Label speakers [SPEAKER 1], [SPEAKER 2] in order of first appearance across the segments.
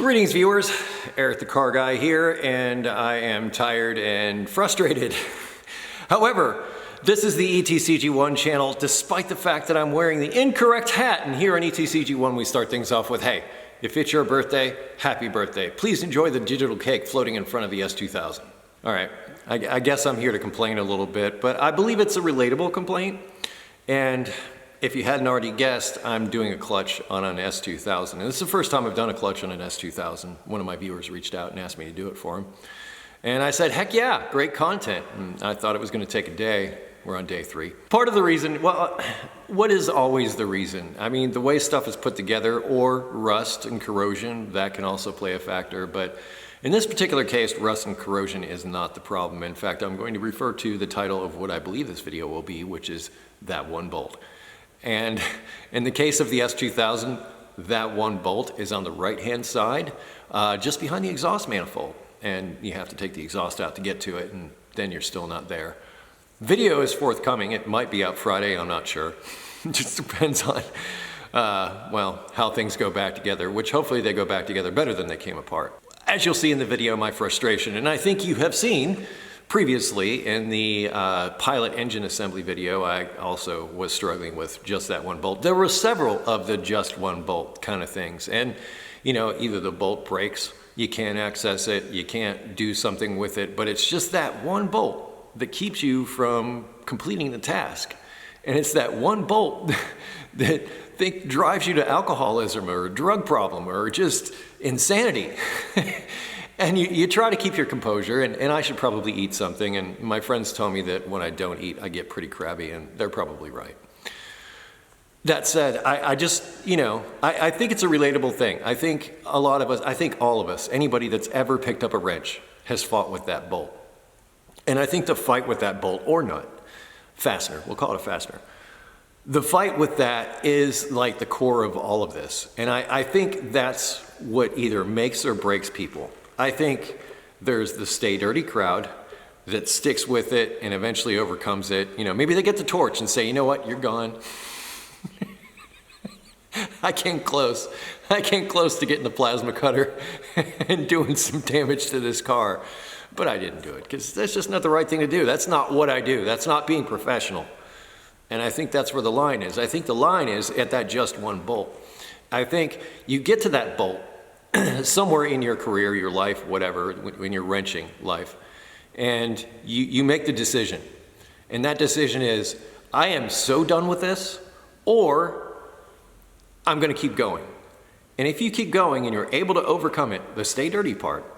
[SPEAKER 1] Greetings viewers, Eric the Car Guy here, and I am tired and frustrated. However, this is the ETCG1 channel, despite the fact that I'm wearing the incorrect hat, and here on ETCG1 we start things off with, hey, if it's your birthday, happy birthday. Please enjoy the digital cake floating in front of the S2000. All right, I guess I'm here to complain a little bit, but I believe it's a relatable complaint, and if you hadn't already guessed, I'm doing a clutch on an S2000. And this is the first time I've done a clutch on an S2000. One of my viewers reached out and asked me to do it for him. And I said, heck yeah, great content. And I thought it was gonna take a day. We're on day 3. Part of the reason, well, what is always the reason? I mean, the way stuff is put together, or rust and corrosion, that can also play a factor. But in this particular case, rust and corrosion is not the problem. In fact, I'm going to refer to the title of what I believe this video will be, which is that one bolt. And in the case of the S2000, that one bolt is on the right-hand side, just behind the exhaust manifold. And you have to take the exhaust out to get to it, and then you're still not there. Video is forthcoming. It might be out Friday, I'm not sure. It just depends on, well, how things go back together, which hopefully they go back together better than they came apart. As you'll see in the video, my frustration, and I think you have seen previously in the pilot engine assembly video, I also was struggling with just that one bolt. There were several of the just one bolt kind of things. And you know, either the bolt breaks, you can't access it, you can't do something with it, but it's just that one bolt that keeps you from completing the task. And it's that one bolt that drives you to alcoholism or a drug problem or just insanity. And you try to keep your composure, and I should probably eat something, and my friends tell me that when I don't eat, I get pretty crabby, and they're probably right. That said, I just, you know, I think it's a relatable thing. I think a lot of us, I think all of us, anybody that's ever picked up a wrench has fought with that bolt. And I think the fight with that bolt, or nut, fastener, we'll call it a fastener, the fight with that is like the core of all of this. And I think that's what either makes or breaks people. I think there's the stay dirty crowd that sticks with it and eventually overcomes it. You know, maybe they get the torch and say, you know what, you're gone. I came close to getting the plasma cutter and doing some damage to this car. But I didn't do it because that's just not the right thing to do. That's not what I do. That's not being professional. And I think that's where the line is. I think the line is at that just one bolt. I think you get to that bolt somewhere in your career, your life, whatever, in your wrenching life, and you make the decision. And that decision is, I am so done with this, or I'm gonna keep going. And if you keep going and you're able to overcome it, the stay dirty part,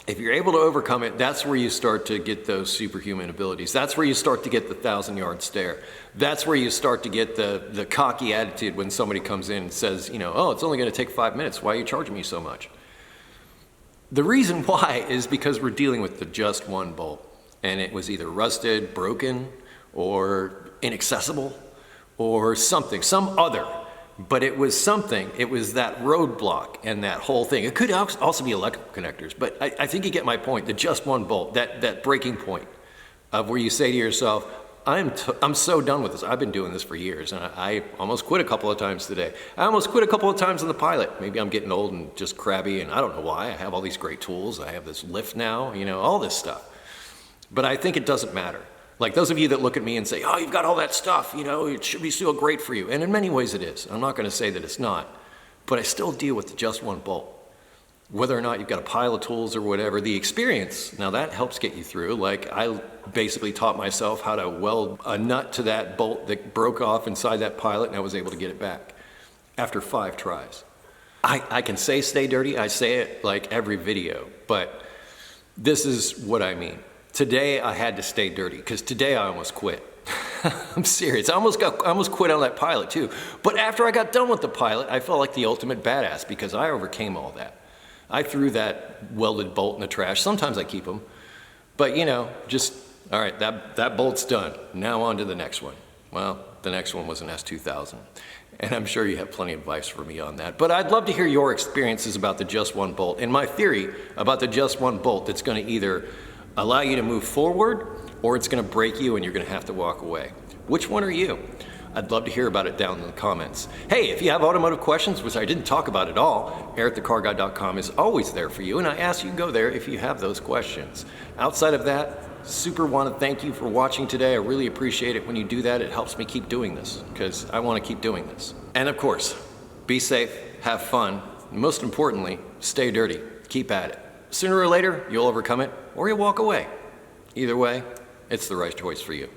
[SPEAKER 1] if you're able to overcome it, that's where you start to get those superhuman abilities. That's where you start to get the 1,000-yard stare. That's where you start to get the cocky attitude when somebody comes in and says, you know, oh, it's only gonna take 5 minutes. Why are you charging me so much? The reason why is because we're dealing with the just one bolt. And it was either rusted, broken, or inaccessible, or something, some other. But it was something, it was that roadblock and that whole thing. It could also be electrical connectors, but I think you get my point, the just one bolt, that breaking point of where you say to yourself, I'm so done with this. I've been doing this for years, and I almost quit a couple of times today. I almost quit a couple of times on the pilot. Maybe I'm getting old and just crabby, and I don't know why. I have all these great tools. I have this lift now, you know, all this stuff. But I think it doesn't matter. Like those of you that look at me and say, oh, you've got all that stuff, you know, it should be still great for you. And in many ways it is. I'm not gonna say that it's not, but I still deal with the just one bolt. Whether or not you've got a pile of tools or whatever, the experience, now that helps get you through. Like I basically taught myself how to weld a nut to that bolt that broke off inside that pilot, and I was able to get it back after 5 tries. I can say stay dirty, I say it like every video, but this is what I mean. Today I had to stay dirty because today I almost quit. I'm serious. I almost quit on that pilot too. But after I got done with the pilot, I felt like the ultimate badass because I overcame all that. I threw that welded bolt in the trash. Sometimes I keep them, but you know, just all right. That bolt's done. Now on to the next one. Well, the next one was an S2000, and I'm sure you have plenty of advice for me on that. But I'd love to hear your experiences about the just one bolt and my theory about the just one bolt that's going to either allow you to move forward, or it's gonna break you and you're gonna have to walk away. Which one are you? I'd love to hear about it down in the comments. Hey, if you have automotive questions, which I didn't talk about at all, EricTheCarGuy.com is always there for you, and I ask you to go there if you have those questions. Outside of that, super want to thank you for watching today. I really appreciate it when you do that. It helps me keep doing this, because I want to keep doing this. And of course, be safe, have fun, and most importantly, stay dirty. Keep at it. Sooner or later, you'll overcome it, or you'll walk away. Either way, it's the right choice for you.